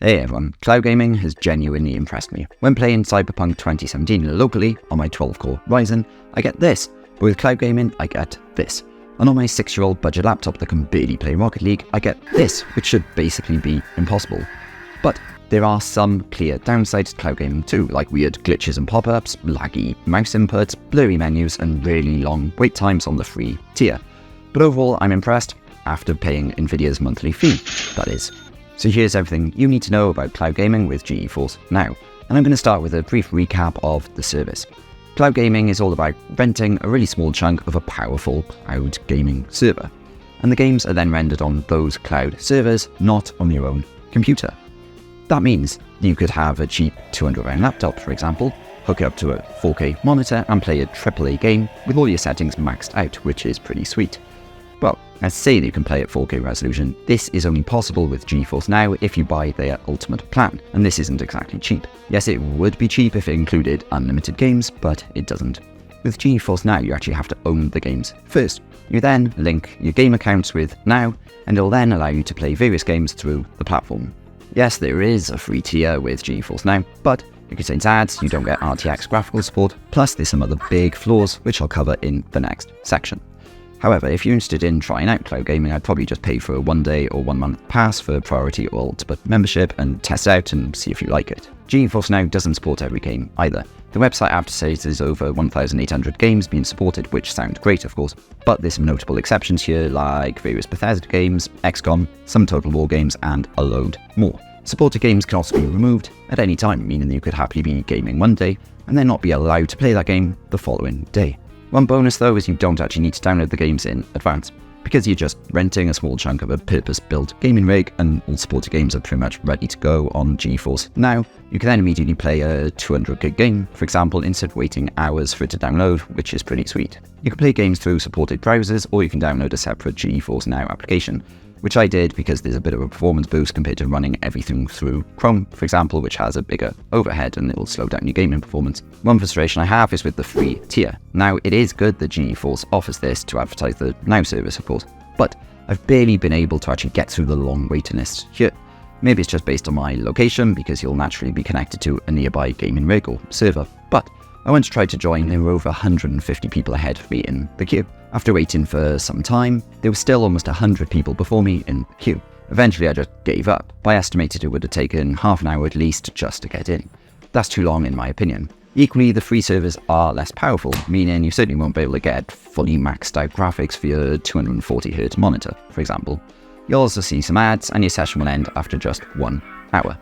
Hey everyone, cloud gaming has genuinely impressed me. When playing Cyberpunk 2017 locally on my 12-core Ryzen, I get this, but with cloud gaming, I get this. And on my 6-year-old budget laptop that can barely play Rocket League, I get this, which should basically be impossible. But there are some clear downsides to cloud gaming too, like weird glitches and pop-ups, laggy mouse inputs, blurry menus, and really long wait times on the free tier. But overall, I'm impressed, after paying Nvidia's monthly fee, that is. So here's everything you need to know about cloud gaming with GeForce NOW, and I'm going to start with a brief recap of the service. Cloud gaming is all about renting a really small chunk of a powerful cloud gaming server, and the games are then rendered on those cloud servers, not on your own computer. That means you could have a cheap £200 laptop, for example, hook it up to a 4K monitor and play a AAA game with all your settings maxed out, which is pretty sweet. Well, let's say that you can play at 4K resolution. This is only possible with GeForce NOW if you buy their ultimate plan, and this isn't exactly cheap. Yes, it would be cheap if it included unlimited games, but it doesn't. With GeForce NOW, you actually have to own the games first. You then link your game accounts with NOW, and it'll then allow you to play various games through the platform. Yes, there is a free tier with GeForce NOW, but it contains ads, you don't get RTX graphical support, plus there's some other big flaws which I'll cover in the next section. However, if you're interested in trying out cloud gaming, I'd probably just pay for a 1-day or 1-month pass for Priority or Ultimate membership and test out and see if you like it. GeForce NOW doesn't support every game either. The website after says there's over 1,800 games being supported, which sound great of course, but there's some notable exceptions here like various Bethesda games, XCOM, some Total War games, and a load more. Supported games can also be removed at any time, meaning that you could happily be gaming one day and then not be allowed to play that game the following day. One bonus though is you don't actually need to download the games in advance, because you're just renting a small chunk of a purpose-built gaming rig and all supported games are pretty much ready to go on GeForce NOW. You can then immediately play a 200 gig game, for example, instead of waiting hours for it to download, which is pretty sweet. You can play games through supported browsers, or you can download a separate GeForce NOW application, which I did because there's a bit of a performance boost compared to running everything through Chrome, for example, which has a bigger overhead and it'll slow down your gaming performance. One frustration I have is with the free tier. Now, it is good that GeForce offers this to advertise the NOW service, of course, but I've barely been able to actually get through the long waiting list here. Maybe it's just based on my location, because you'll naturally be connected to a nearby gaming rig or server, but I once tried to join, there were over 150 people ahead of me in the queue. After waiting for some time, there were still almost 100 people before me in the queue. Eventually I just gave up. I estimated it would have taken half an hour at least just to get in. That's too long in my opinion. Equally, the free servers are less powerful, meaning you certainly won't be able to get fully maxed out graphics for your 240Hz monitor, for example. You'll also see some ads and your session will end after just 1 hour.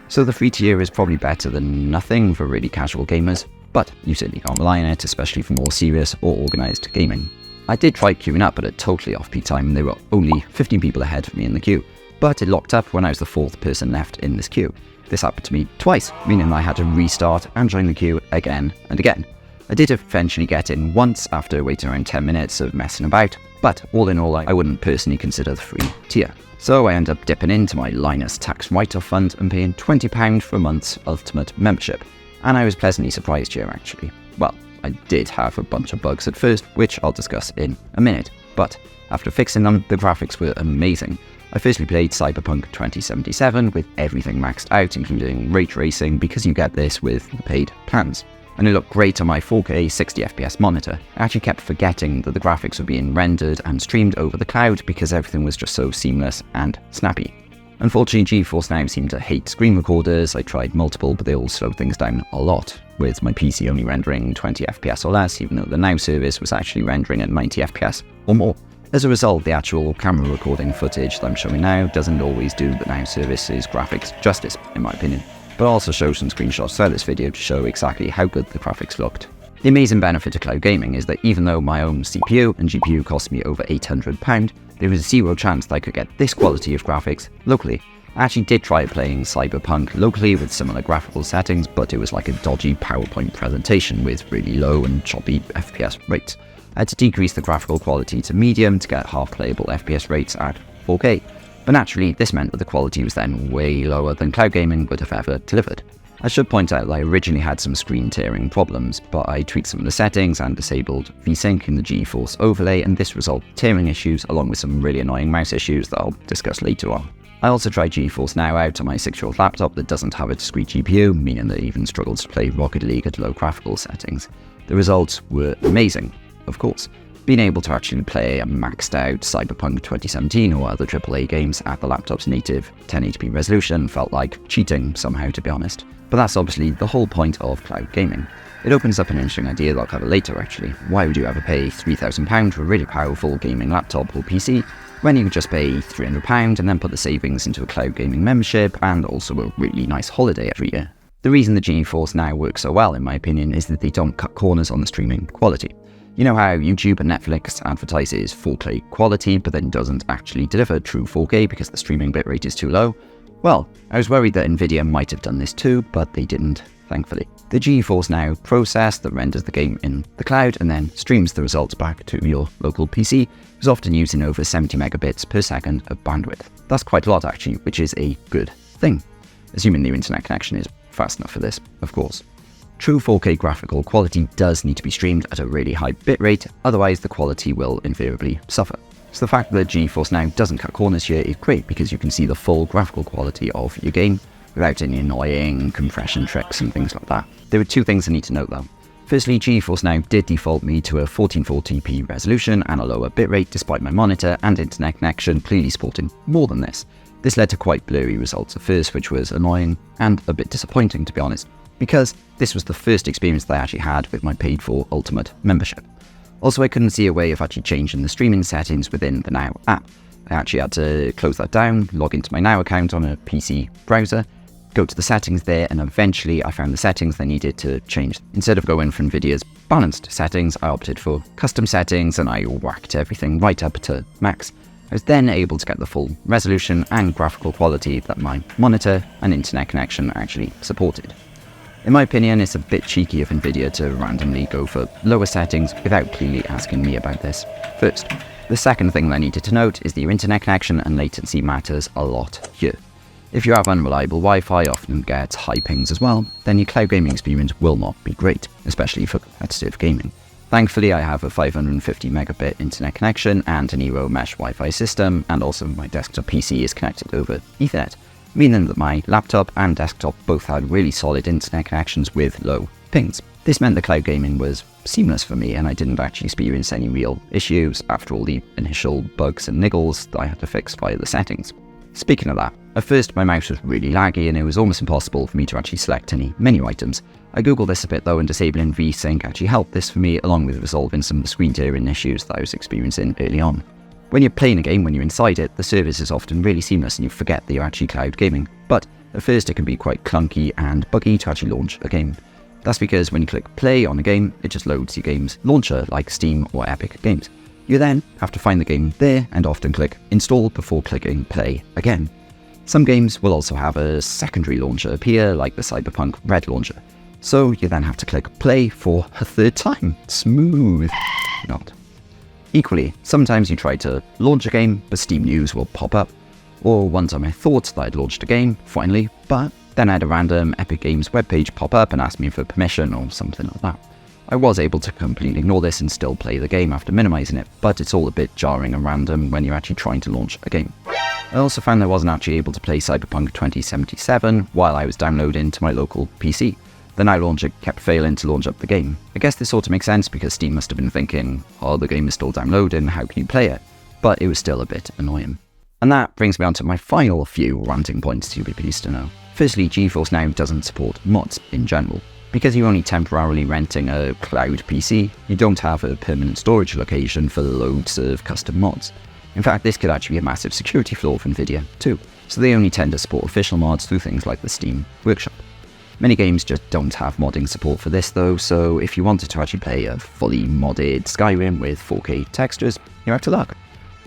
So the free tier is probably better than nothing for really casual gamers, but you certainly can't rely on it, especially for more serious or organised gaming. I did try queuing up at a totally off-peak time and there were only 15 people ahead of me in the queue, but it locked up when I was the 4th person left in this queue. This happened to me twice, meaning I had to restart and join the queue again and again. I did eventually get in once after waiting around 10 minutes of messing about, but all in all I wouldn't personally consider the free tier. So I ended up dipping into my Linus tax write-off fund and paying £20 for a month's ultimate membership. And I was pleasantly surprised here actually. Well, I did have a bunch of bugs at first, which I'll discuss in a minute, but after fixing them, the graphics were amazing. I firstly played Cyberpunk 2077 with everything maxed out, including ray tracing, because you get this with the paid plans. And it looked great on my 4K 60fps monitor. I actually kept forgetting that the graphics were being rendered and streamed over the cloud because everything was just so seamless and snappy. Unfortunately, GeForce NOW seemed to hate screen recorders. I tried multiple, but they all slowed things down a lot, with my PC only rendering 20fps or less, even though the NOW service was actually rendering at 90fps or more. As a result, the actual camera recording footage that I'm showing now doesn't always do the NOW service's graphics justice, in my opinion. But I'll also show some screenshots throughout this video to show exactly how good the graphics looked. The amazing benefit to cloud gaming is that even though my own CPU and GPU cost me over £800, there was zero chance that I could get this quality of graphics locally. I actually did try playing Cyberpunk locally with similar graphical settings, but it was like a dodgy PowerPoint presentation with really low and choppy FPS rates. I had to decrease the graphical quality to medium to get half-playable FPS rates at 4K, but naturally this meant that the quality was then way lower than cloud gaming would have ever delivered. I should point out that I originally had some screen tearing problems, but I tweaked some of the settings and disabled VSync in the GeForce overlay, and this resolved tearing issues along with some really annoying mouse issues that I'll discuss later on. I also tried GeForce NOW out on my 6-year-old laptop that doesn't have a discrete GPU, meaning that it even struggles to play Rocket League at low graphical settings. The results were amazing, of course. Being able to actually play a maxed out Cyberpunk 2017 or other AAA games at the laptop's native 1080p resolution felt like cheating somehow, to be honest. But that's obviously the whole point of cloud gaming. It opens up an interesting idea that I'll cover later actually. Why would you ever pay £3,000 for a really powerful gaming laptop or PC when you could just pay £300 and then put the savings into a cloud gaming membership and also a really nice holiday every year? The reason the GeForce Now works so well, in my opinion, is that they don't cut corners on the streaming quality. You know how YouTube and Netflix advertises 4K quality but then doesn't actually deliver true 4K because the streaming bitrate is too low? Well, I was worried that Nvidia might have done this too, but they didn't, thankfully. The GeForce Now process that renders the game in the cloud and then streams the results back to your local PC is often using over 70 megabits per second of bandwidth. That's quite a lot actually, which is a good thing, assuming the internet connection is fast enough for this, of course. True 4K graphical quality does need to be streamed at a really high bitrate, otherwise the quality will invariably suffer. So the fact that GeForce Now doesn't cut corners here is great because you can see the full graphical quality of your game without any annoying compression tricks and things like that. There were two things I need to note though. Firstly, GeForce Now did default me to a 1440p resolution and a lower bitrate despite my monitor and internet connection clearly supporting more than this. This led to quite blurry results at first, which was annoying and a bit disappointing to be honest, because this was the first experience that I actually had with my paid-for Ultimate membership. Also, I couldn't see a way of actually changing the streaming settings within the Now app. I actually had to close that down, log into my Now account on a PC browser, go to the settings there, and eventually I found the settings I needed to change. Instead of going for Nvidia's balanced settings, I opted for custom settings and I whacked everything right up to max. I was then able to get the full resolution and graphical quality that my monitor and internet connection actually supported. In my opinion, it's a bit cheeky of Nvidia to randomly go for lower settings without clearly asking me about this first. The second thing that I needed to note is that your internet connection and latency matters a lot here. If you have unreliable Wi-Fi, often gets high pings as well, then your cloud gaming experience will not be great, especially for competitive gaming. Thankfully, I have a 550 megabit internet connection and an Eero mesh Wi-Fi system, and also my desktop PC is connected over Ethernet, meaning that my laptop and desktop both had really solid internet connections with low pings. This meant the cloud gaming was seamless for me and I didn't actually experience any real issues after all the initial bugs and niggles that I had to fix via the settings. Speaking of that, at first my mouse was really laggy and it was almost impossible for me to actually select any menu items. I googled this a bit though, and disabling VSync actually helped this for me, along with resolving some of the screen tearing issues that I was experiencing early on. When you're playing a game, when you're inside it, the service is often really seamless and you forget that you're actually cloud gaming. But at first it can be quite clunky and buggy to actually launch a game. That's because when you click play on a game, it just loads your game's launcher like Steam or Epic Games. You then have to find the game there and often click install before clicking play again. Some games will also have a secondary launcher appear like the Cyberpunk Red launcher. So you then have to click play for a third time. Smooth. Not. Equally, sometimes you try to launch a game, but Steam News will pop up. Or one time I thought that I'd launched a game, finally, but then I had a random Epic Games webpage pop up and ask me for permission or something like that. I was able to completely ignore this and still play the game after minimizing it, but it's all a bit jarring and random when you're actually trying to launch a game. I also found I wasn't actually able to play Cyberpunk 2077 while I was downloading to my local PC. The Now launcher kept failing to launch up the game. I guess this sort of makes sense because Steam must have been thinking, oh, the game is still downloading, how can you play it? But it was still a bit annoying. And that brings me on to my final few ranting points you'll be pleased to know. Firstly, GeForce Now doesn't support mods in general. Because you're only temporarily renting a cloud PC, you don't have a permanent storage location for loads of custom mods. In fact, this could actually be a massive security flaw for Nvidia too, so they only tend to support official mods through things like the Steam Workshop. Many games just don't have modding support for this though, so if you wanted to actually play a fully modded Skyrim with 4K textures, you're out of luck.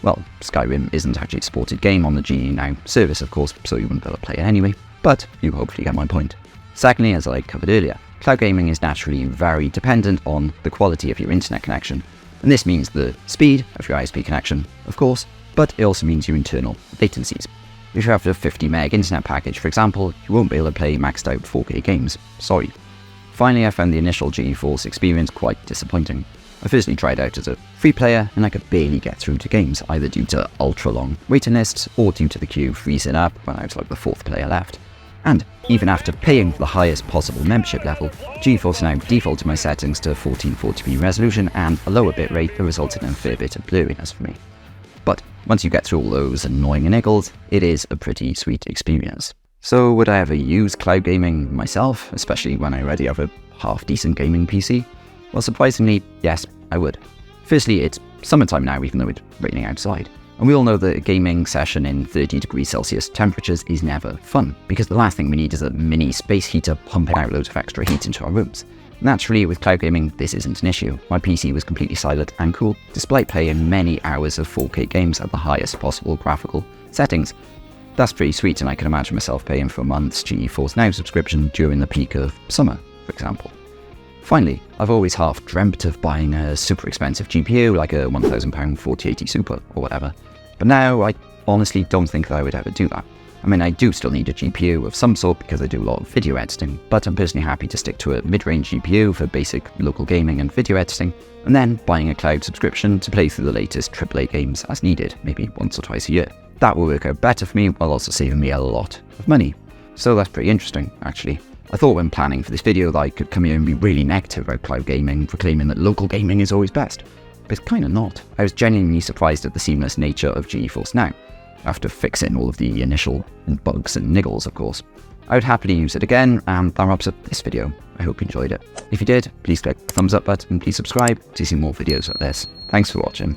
Well, Skyrim isn't actually a supported game on the GE Now service of course, so you wouldn't be able to play it anyway, but you hopefully get my point. Secondly, as I covered earlier, cloud gaming is naturally very dependent on the quality of your internet connection, and this means the speed of your ISP connection, of course, but it also means your internal latencies. If you have a 50 meg internet package, for example, you won't be able to play maxed out 4K games. Sorry. Finally, I found the initial GeForce experience quite disappointing. I I firstly tried out as a free player, and I could barely get through to games, either due to ultra-long waiting lists or due to the queue freezing up when I was like the 4th player left. And even after paying for the highest possible membership level, GeForce Now defaulted my settings to 1440p resolution and a lower bitrate that resulted in a fair bit of blurriness for me. But once you get through all those annoying niggles, it is a pretty sweet experience. So would I ever use cloud gaming myself, especially when I already have a half-decent gaming PC? Well, surprisingly, yes, I would. Firstly, it's summertime now, even though it's raining outside. And we all know that a gaming session in 30 degrees Celsius temperatures is never fun, because the last thing we need is a mini space heater pumping out loads of extra heat into our rooms. Naturally, with cloud gaming, this isn't an issue. My PC was completely silent and cool, despite playing many hours of 4K games at the highest possible graphical settings. That's pretty sweet, and I can imagine myself paying for a month's GeForce Now subscription during the peak of summer, for example. Finally, I've always half dreamt of buying a super expensive GPU, like a £1,000 4080 Super or whatever. But now, I honestly don't think that I would ever do that. I mean, I do still need a GPU of some sort because I do a lot of video editing, but I'm personally happy to stick to a mid-range GPU for basic local gaming and video editing, and then buying a cloud subscription to play through the latest AAA games as needed, maybe once or twice a year. That will work out better for me while also saving me a lot of money. So that's pretty interesting, actually. I thought when planning for this video that I could come here and be really negative about cloud gaming, proclaiming that local gaming is always best. But it's kind of not. I was genuinely surprised at the seamless nature of GeForce Now, after fixing all of the initial bugs and niggles, of course. I would happily use it again, and that wraps up this video. I hope you enjoyed it. If you did, please click the thumbs up button and please subscribe to see more videos like this. Thanks for watching.